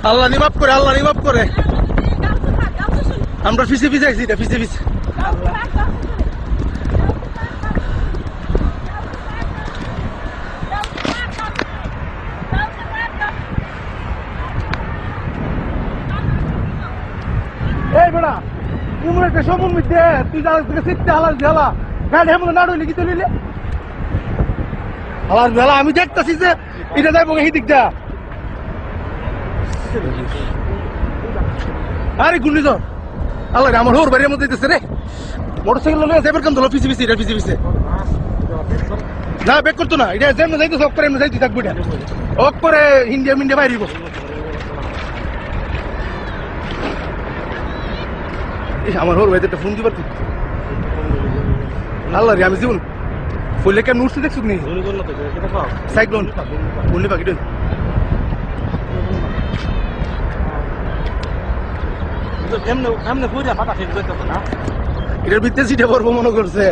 আল্লাহ নিমাপ করে, আল্লাহ নিমাপ করে। আমরা পিছে পিছে আছি, এটা পিছে পিছে। এই বেড়া তুমি একটা সমন মিথ্যে তুই সিটতে হালার ঝালা গাড়ি এমন না রইলে কি তুলিলে হালার ঝালা। আমি দেখতেছি যে এটা যাইব এই দিকটা। আরে গুন্ডি তো আল্লাহ আমার হোর বাড়ির মধ্যে দিতেছে রে। মোটরসাইকেল লোক যাইবার কাম ধরো পিছে পিছে, এটা পিছে পিছে না বেক করতো না। এটা যেমন যাইতেছে অক করে এমনি যাইতে থাকবো, এটা অক করে ইন্ডিয়া মিন্ডিয়া বাইরিব। আমার হোর ভাইতে একটা ফোন দিবার আল্লাহ রে। আমি জীবন ফুলে কেমন উঠতে দেখছো নি সাইক্লোন বন্যে পাখি এটার ভিতরে সিটে পড়বো মনে করছে।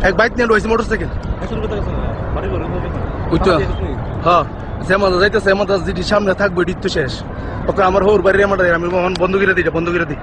এক বাইক নিয়ে রয়েছে মোটরসাইকেল। হ্যাঁ যেমন যাইতেছে এমন যেটি সামনে থাকবো এটি তো শেষ। ওকে আমার হোর বাড়ির আমার আমি বন্ধ করে দিই, বন্ধ করে দিই।